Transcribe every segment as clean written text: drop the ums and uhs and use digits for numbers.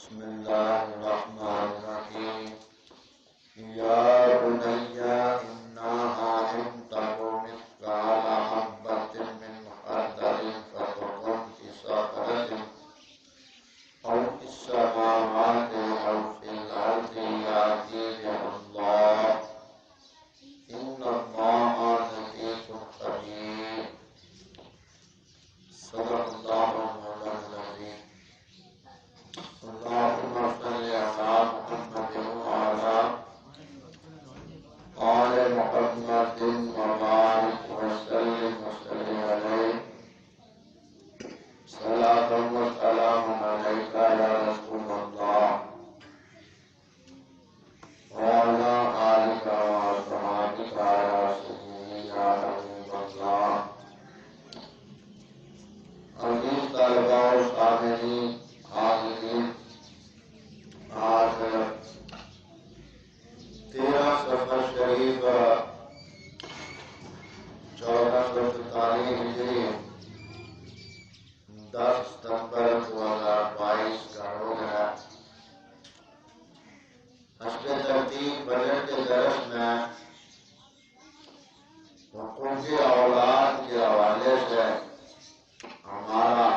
بسم الله الرحمن الرحيم يا بني إنها إن تك مثقال حبة من خردل فتكن في صخرة أو في السماوات أو في الأرض يأتي بها الله إن الله لطيف خبير صدق الله مولانا العظيم اللهم صل على محمد وعلى آل محمد وبارك وسلم عليه صلاة وسلام عليك يا رسول الله وعلى آلك وأصحابك يا سيدي يا حبيب الله عزیز طلباء و سامعین حاضرین، آج 13 صفر شریف 1444 ہجری 10 ستمبر 2022 کا روز ہے۔ حسب ترتیب بجٹ کے درس میں حقوق اولاد کے حوالے سے ہمارا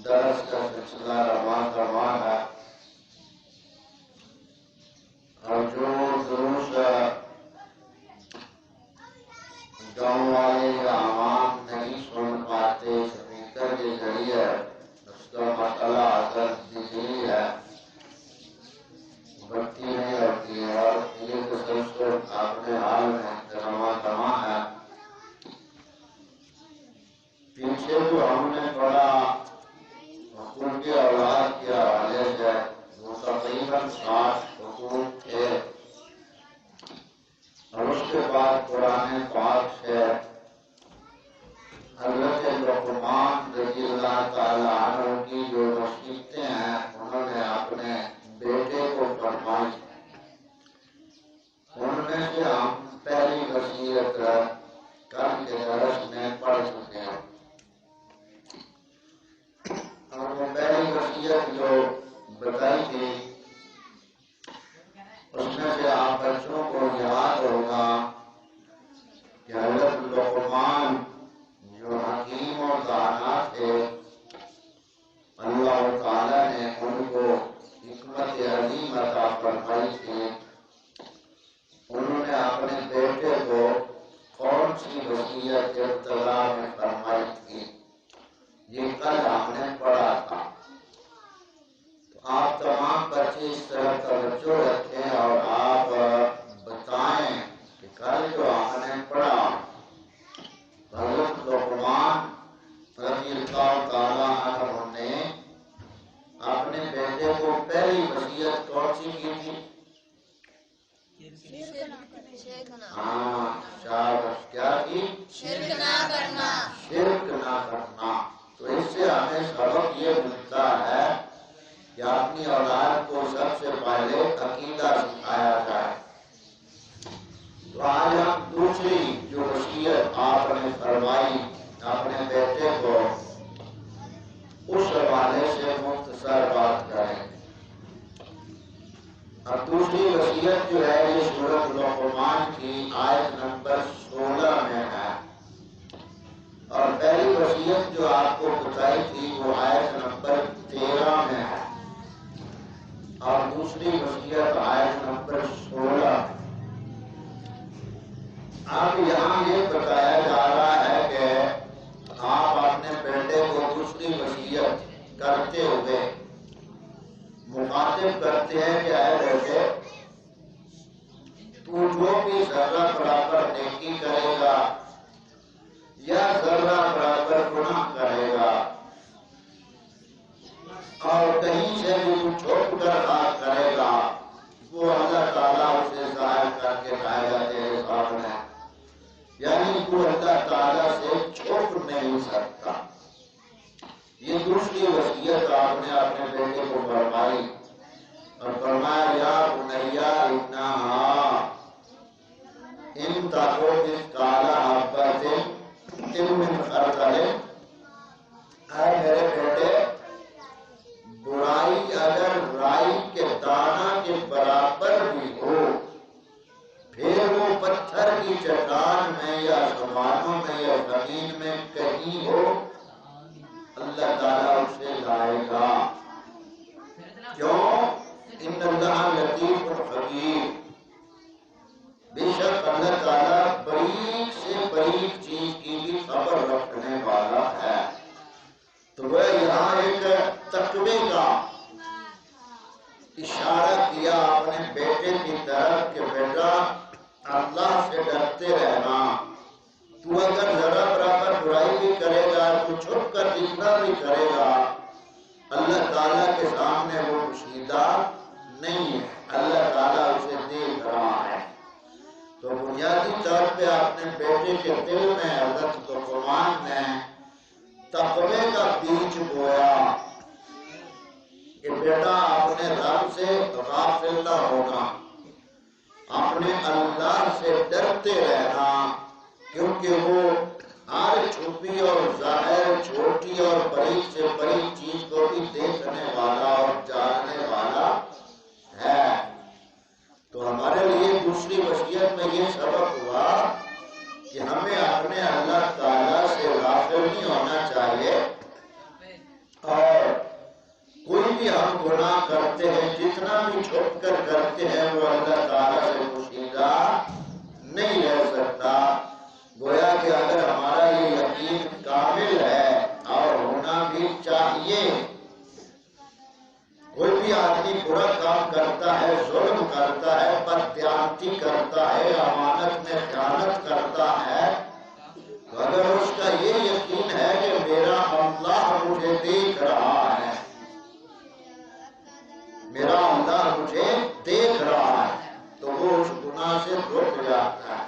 درس کا سلسلہ رواں ہے، اور جو دروس گاؤں والے یا عوام نہیں سن پاتے اسپیکر کے ذریعے، اس کا مسئلہ اثر بجلی ہے، بتی نہیں ہوتی ہے، اور یہ تسلسل اپنے حال میں رواں ہے۔ پیچھے جو ہم نے پڑھا حقوق اولاد کے حوالے سے، وہ تقریباً 60 حقوق تھے، اور اس کے بعد قرآن پاک سے حضرت لقمان رضی اللہ تعالی عنہ کی جو وصیتیں ہیں انہوں نے اپنے بیٹے کو فرمائی۔ ان میں سے ہم پہلی وصیت کل کے درس میں پڑھ چکے ہیں، اور وہ پہلی وصیت جو بتائی تھی اس میں سے آپ بچوں کو یاد ہوگا کہ حضرت لقمان جو حکیم اور دانا تھے، اللہ تعالیٰ نے ان کو حکمت عظیم عطا فرمائی تھی۔ انہوں نے اپنے بیٹے کو کون سی وصیت ابتدا میں فرمائی تھی، یہ کل ہم نے پڑھا تھا۔ تو آپ تمام بچے اس طرح توجہ رکھیں اور آپ بتائیں کہ کل جو ہم نے پڑھا حضرت لقمان رضی اللہ تعالیٰ عنہ نے اپنے بیٹے کو پہلی وصیت کون سی کی تھی؟ ہاں شاباش، کیا کی؟ شرک نہ کرنا۔ شرک نہ کرنا۔ تو اس سے ہمیں سبق یہ ملتا ہے کہ اپنی اولاد کو سب سے پہلے عقیدہ سکھایا جائے۔ تو آج ہم دوسری جو وصیت آپ نے فرمائی اپنے بیٹے کو، اس حوالے سے مختصر بات کریں۔ اور دوسری وصیت جو ہے یہ سورۃ لقمان کی آیت نمبر 16 میں ہے، اور پہلی وصیت جو آپ کو بتائی تھی وہ آیت نمبر 13 میں ہے، اور دوسری وصیت آیت نمبر 16۔ اب یہاں یہ بتایا جا رہا ہے کہ آپ اپنے بیٹے کو دوسری وصیت کرتے ہوئے مخاطب کرتے ہیں کہ اے بیٹے، تو جو بھی ذرہ برابر نیکی کرے گا یا ذرہ برابر گناہ کرے گا، اور کہیں سے بھی چھوٹ کر بات کرے گا، وہ اللہ تعالیٰ اسے ظاہر کر کے کہے گا تیرے سامنے، یعنی تو اللہ تعالیٰ سے چھوٹ نہیں سکتا۔ یہ دوسری وصیت آپ نے اپنے بیٹے کو فرمائی، اور فرمایا یا بنیا انہا ان تک مثقال حبۃ من خردل، اے میرے بیٹے، برائی تو وہ یہاں ایک تقوی کا اشارہ کیا اپنے بیٹے کی طرف کہ بیٹا اللہ سے ڈرتے رہنا، تو اگر ذرا برابر برائی بھی کرے گا، تو چھپ کر جتنا بھی کرے گا، اللہ تعالیٰ کے سامنے وہ پوشیدہ نہیں ہے، اللہ تعالیٰ اسے دیکھ رہا ہے۔ تو بنیادی طور پہ اپنے بیٹے کے دل میں حضرت لقمان نے تقوی کا بیج بویا کہ بیٹا اپنے رب سے غافل نہ ہونا، اپنے اللہ سے ڈرتے رہنا، کیونکہ وہ ہر چھپی اور ظاہر، چھوٹی اور باریک سے باریک چیز کو بھی دیکھنے والا اور جاننے والا ہے۔ تو ہمارے لیے دوسری وصیت میں یہ سبق ہوا کہ ہمیں اپنے اللہ تعالیٰ سے غافل نہیں ہونا چاہیے، اور کوئی بھی ہم گناہ کرتے ہیں جتنا بھی چھپ کر کرتے ہیں وہ اللہ تعالیٰ سے پوشیدہ نہیں رہ سکتا۔ گویا کہ اگر ہمارا یہ یقین کامل ہے اور ہونا بھی چاہیے، کوئی بھی آدمی برا کام کرتا ہے، ظلم کرتا ہے، بددیانتی کرتا ہے، امانت میں خیانت کرتا ہے، تو اگر اس کا یہ یقین ہے کہ میرا اللہ مجھے دیکھ رہا ہے، میرا اللہ مجھے دیکھ رہا ہے، تو وہ اس گناہ سے رک جاتا ہے۔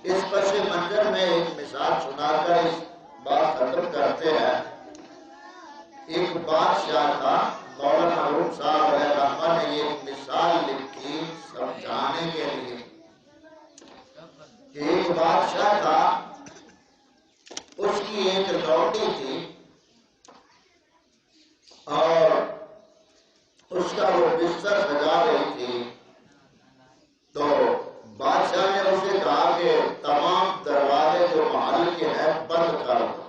اس پس منظر میں ایک مثال سنا کر اس بات ختم کرتے ہیں۔ ایک بادشاہ تھا، مولانا روم صاحب علیہ رحمہ نے یہ مثال لکھی سمجھانے کے لیے کہ ایک بادشاہ تھا، اس کی ایک لوٹی تھی اور اس کا وہ بستر سجا رہی تھی، تو بادشاہ نے اسے کہا کہ تمام دروازے جو محل کے ہیں بند کر دو۔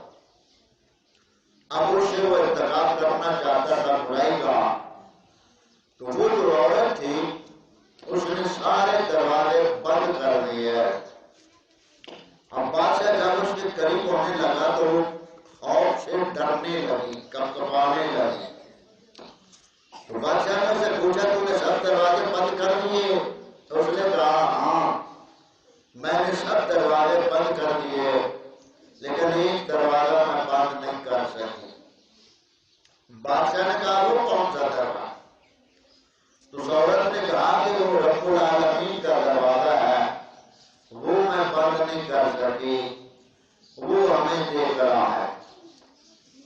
اب اس سے وہ ارتکاب کرنا چاہتا تھا برائی کا، تو وہ جو عورت تھی اس نے سارے دروازے بند کر دیے۔ اب بادشاہ جب اس کے قریب ہونے لگا تو وہ خوف سے ڈرنے لگی، کپکپانے لگی۔ تو بادشاہ نے اسے پوچھا تو نے سب دروازے بند کر دیے؟ تو اس نے کہا ہاں میں نے سب دروازے بند کر دیے، لیکن ایک دروازہ میں بند نہیں کر سکی۔ بادشاہ نے کہا وہ کون سا دروازہ؟ تو عورت نے کہا کہ وہ رب العالمین کا دروازہ ہے، وہ میں بند نہیں کر سکی، وہ ہمیں دیکھ رہا ہے۔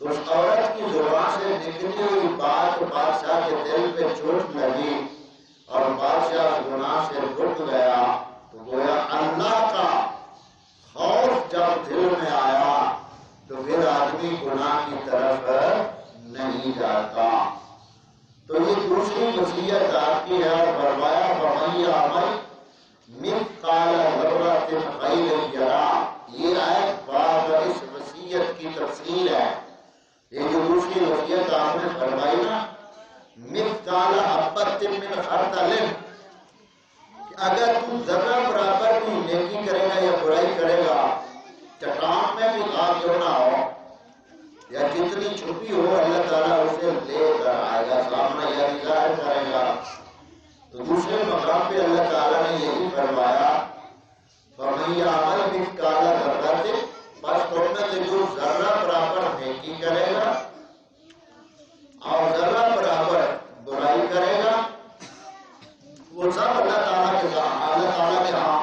تو اس عورت کی زبان سے نکلی ہوئی بات بادشاہ کے دل پہ چوٹ لگی اور بادشاہ گناہ سے رک گیا۔ تو گویا اللہ کا خوف جب دل میں آیا تو پھر آدمی گناہ کی طرف نہیں جاتا۔ تو یہ دوسری وصیت آپ کی ہے، اور فرمایا فَمَن يَعْمَلْ مِثْقَالَ ذَرَّةٍ خَيْرًا يَرَهُ۔ یہ آیت بعد اس وصیت کی تفصیل ہے۔ یہ جو دوسری وصیت آپ نے فرمائی نا، مثقال حبۃ من خردل، کہ اگر تو ذرہ برابر بھی نیکی کرے گا یا برائی کرے گا، چٹان میں بھی خاک کیوں نہ ہو یا جتنی چھپی ہو، اللہ تعالیٰ اسے لے کر آئے گا سامنے، یا ظاہر کرے گا۔ تو دوسرے مقام پہ اللہ تعالیٰ نے یہی فرمایا فَمَن يَعْمَلْ مِثْقَالَ ذَرَّةٍ، بس تم میں سے جو ذرہ برابر نیکی کرے گا اور ذرہ برابر برائی کرے گا، وہ سب اللہ تعالیٰ کے ساتھ، اللہ تعالیٰ کے ہاں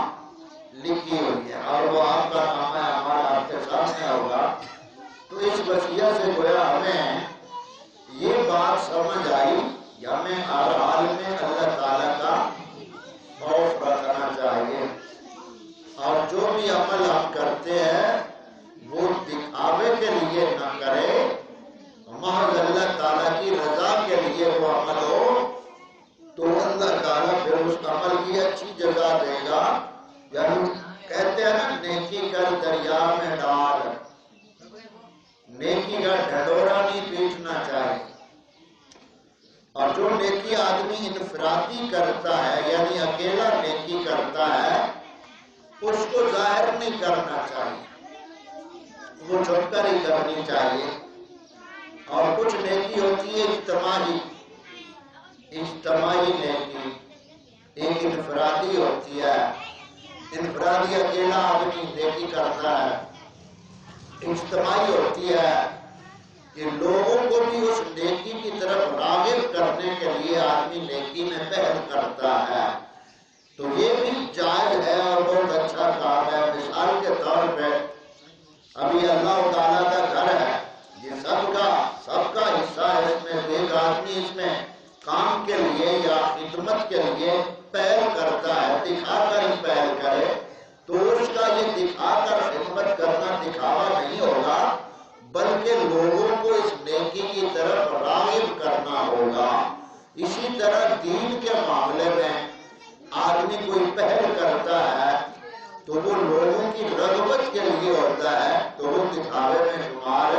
لکھی ہوئی ہے، اور وہ آپ کا نام ہے، ہمارا آپ کے سامنے ہوگا۔ تو اس وصیت سے گویا ہمیں یہ بات سمجھ آئی کہ ہمیں ہر حال میں اللہ تعالیٰ کا خوف رکھنا چاہیے، اور جو بھی عمل ہم کرتے ہیں وہ دکھاوے کے لیے نہ کرے، محض اللہ تعالیٰ کی رضا کے لیے وہ عمل ہو، تو اللہ تعالیٰ پھر اس عمل کی اچھی جگہ دے گا۔ یعنی کہتے ہیں نا نیکی کر دریا میں ڈال، نیکی کا ڈھڈورا نہیں پیٹنا چاہیے۔ اور جو نیکی آدمی انفرادی کرتا ہے یعنی اکیلا نیکی کرتا ہے، اس کو ظاہر نہیں کرنا چاہیے، وہ چھپ کر ہی کرنی چاہیے۔ ہوتی ہے اجتماعی نیکی، ایک انفرادی ہوتی ہے، انفرادی اکیلا آدمی نیکی کرتا ہے، اجتماعی ہوتی ہے کہ لوگوں کو بھی اس نیکی کی طرف راغب کرنے کے لیے آدمی نیکی میں پہل کرتا ہے، تو یہ بھی جائز ہے اور بہت اچھا کام ہے۔ مثال کے طور پہ ابھی اللہ تعالیٰ کا گھر ہے، یہ سب کا حصہ ہے، اس میں ایک آدمی اس میں کام کے لیے یا خدمت کے لیے پہل کرتا ہے، دکھا کر ہی پہل کرے تو اس کا یہ دکھا کر خدمت کرنا دکھاوا نہیں ہوگا، بلکہ لوگوں کو اس نیکی کی طرف راغب کرنا ہوگا۔ اسی طرح دین کے معاملے میں آدمی کوئی پہل کرتا ہے تو وہ لوگوں کی رغبت کے لیے ہوتا ہے، تو وہ دکھاوے میں شمار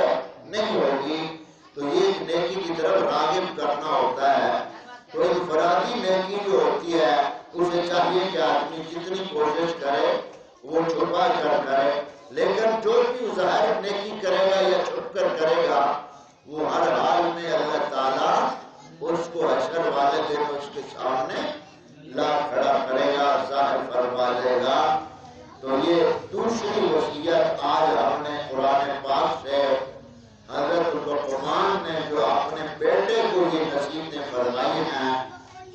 نہیں ہوگی، تو یہ نیکی کی طرف راغب کرنا ہوتا ہے۔ تو انفرادی نیکی جو ہوتی ہے اسے چاہیے کہ آدمی جتنی کوشش کرے وہ چھپا کر کرے، لیکن جو بھی ظاہر نیکی کرے گا یا چھپ کر کرے گا وہ ہر حال میں اللہ تعالیٰ اس کو حشر والے دن اس کے سامنے لا کھڑا کرے گا، ظاہر فرما دے گا۔ تو یہ دوسری وصیت آج ہم نے قرآن پاک سے حضرت لقمان نے جو اپنے بیٹے کو یہ نصیحتیں فرمائی ہیں،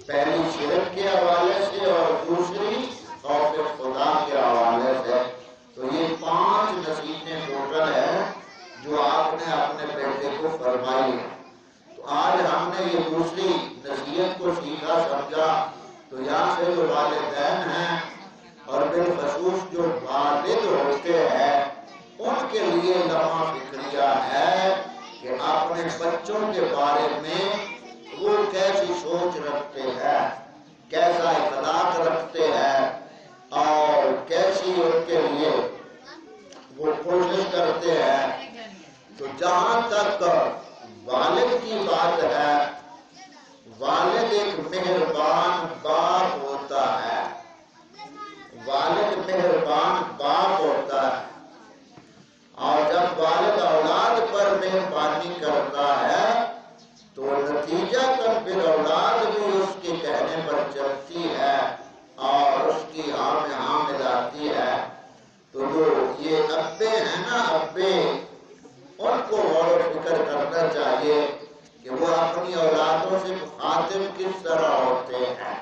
پہلی شرک کے حوالے سے اور دوسری خوف خدا کے حوالے سے، تو یہ 5 نصیحتیں ٹوٹل ہیں جو آپ نے اپنے بیٹے کو فرمائی ہیں۔ تو آج ہم نے یہ دوسری نصیحت کو سیکھا سمجھا، تو یہاں سے جو والدین ہیں اور بالخصوص جو والد ہوتے ہیں ان کے لیے لمحہ فکریہ ہے کہ اپنے بچوں کے بارے میں وہ کیسی سوچ رکھتے ہیں، کیسا اخلاق رکھتے ہیں اور کیسی ان کے لیے وہ کوشش کرتے ہیں۔ تو جہاں تک والد کی بات ہے، والد ایک مہربان باپ ہوتا ہے، والد مہربان باپ ہوتا ہے، اور جب والد اولاد پر مہربانی کرتا ہے تو نتیجہ تک پھر اولاد بھی اس کے کہنے پر چلتی ہے اور اس کی ہاں میں ہاں ملاتی ہے۔ تو جو یہ ابے ہیں نا، ابے، ان کو غور و فکر کرنا چاہیے کہ وہ اپنی اولادوں سے مخاطب کس طرح ہوتے ہیں۔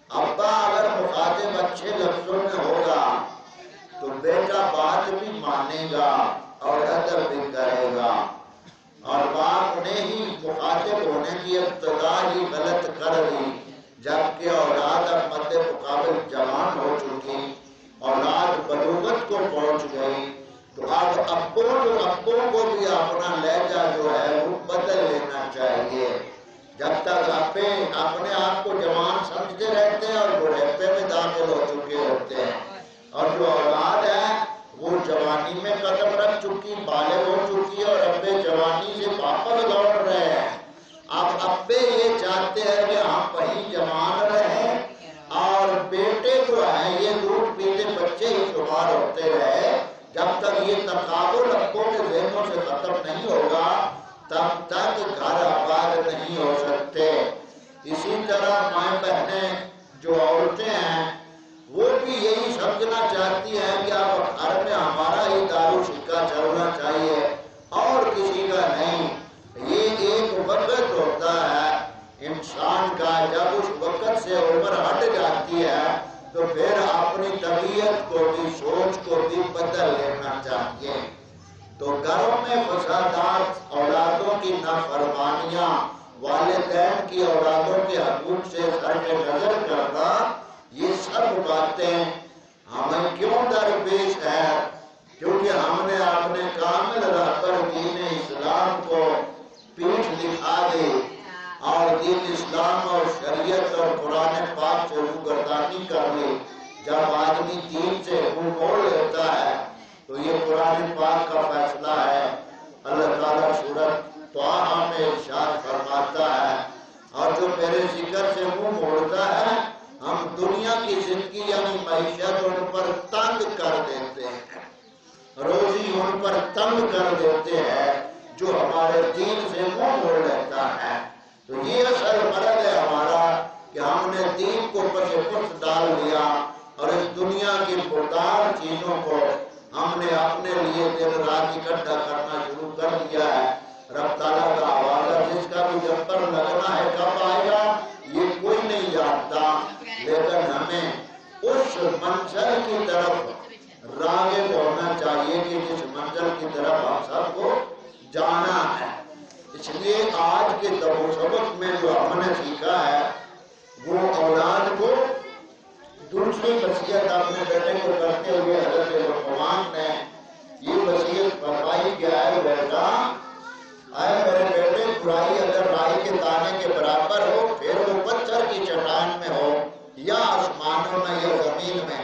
ابا اگر مخاطب اچھے لفظوں میں ہوگا تو بیٹا بات بھی مانے گا اور ادب بھی کرے گا، اور باپ نے ہی مخاطب ہونے کی ابتدا ہی غلط کر دی، جبکہ اولاد اب مد مقابل جوان ہو چکی، اولاد بلوغت کو پہنچ گئی، تو اب ابوں کو بھی اپنا لہجہ جو ہے وہ بدل لینا چاہیے۔ جب تک ابے اپنے آپ کو جوان سمجھتے رہتے ہیں اور بڑھاپے میں داخل ہو چکے ہوتے ہیں، اور جو اولاد ہے وہ جوانی میں قدم رکھ چکی، بالغ ہو چکی ہے اور ابے جوانی سے واپس لوٹ رہے ہیں۔ اب ابے یہ چاہتے ہیں کہ ہم وہیں جوان رہیں اور بیٹے جو ہیں یہ دودھ پیتے بچے ہی شمار ہوتے رہے۔ جب تک یہ تقابل ابوں کے ذہنوں سے ختم نہیں ہوگا تب تک گھر آباد نہیں ہو سکتے۔ اسی طرح مائیں بہنیں جو عورتیں ہیں وہ بھی یہی سمجھنا چاہتی ہیں کہ اب گھر میں ہمارا ہی دارو سکہ چلنا چاہیے اور کسی کا نہیں۔ یہ ایک وقت ہوتا ہے انسان کا، جب اس وقت سے عمر ہٹ جاتی ہے تو پھر اپنی طبیعت کو بھی سوچ کو بھی بدل لینا چاہیے۔ تو گھروں میں فسادات، اولادوں کی نافرمانیاں، والدین کی اولادوں کے حقوق سے صرف نظر کرنا، یہ سب باتیں ہمیں کیوں درپیش ہے؟ کیونکہ ہم نے اپنے کامل رہبر دین اسلام کو پیٹھ دکھا دی اور دین اسلام اور شریعت اور قرآن پاک سے روگردانی کر لی۔ جب آدمی دین سے منہ موڑ لیتا ہے تو یہ قرآن پاک کا فیصلہ ہے۔ اللہ تعالیٰ سورۃ طٰہٰ میں ارشاد فرماتا ہے، اور جو میرے ذکر سے منہ موڑتا ہے ہم دنیا کی زندگی یعنی معیشت ان پر تنگ کر دیتے ہیں، روزی ان پر تنگ کر دیتے ہیں، جو ہمارے دین سے منہ موڑ لیتا ہے۔ تو یہ اصل مرض ہے ہمارا کہ ہم نے دین کو پس پشت ڈال دیا اور اس دنیا کی مردار چیزوں کو ہم نے اپنے لیے دن رات اکٹھا کرنا شروع کر دیا ہے۔ رب تعالیٰ کا حوالہ جس کا بھی جب پر لگنا ہے کب آئے گا یہ کوئی نہیں جانتا، لیکن ہمیں اس منزل کی طرف راغب ہونا چاہیے کہ جس منزل کی طرف ہم سب کو جانا ہے۔ اس لیے آج کے سبق میں جو ہم نے سیکھا ہے وہ اولاد کو دوسری وصیت اپنے بیٹے کو کرتے ہوئے حضرت لقمان نے یہ وصیت فرمائی کہ اے بیٹا، اے میرے بیٹے، برائی اگر رائی کے دانے کے برابر ہو پھر وہ پتھر کی چٹان میں ہو یا آسمانوں میں یا زمین میں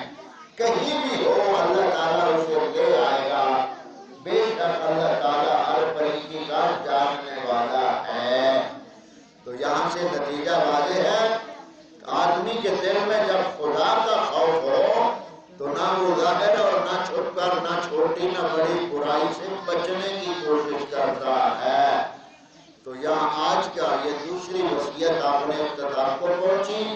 کہیں بھی ہو، اللہ تعالیٰ اسے لے آئے گا۔ بے شک اللہ تعالیٰ ہر پریشی کا جاننے والا ہے۔ تو یہاں سے نتیجہ واضح ہے، آدمی کے دل میں جب خدا کا خوف ہو تو نہ وہ ظاہر اور نہ چھپ کر نہ چھوٹی نہ بڑی برائی سے بچنے کی کوشش کرتا ہے۔ تو یہاں آج کا یہ دوسری وصیت آپ نے اختتام کو پہنچی۔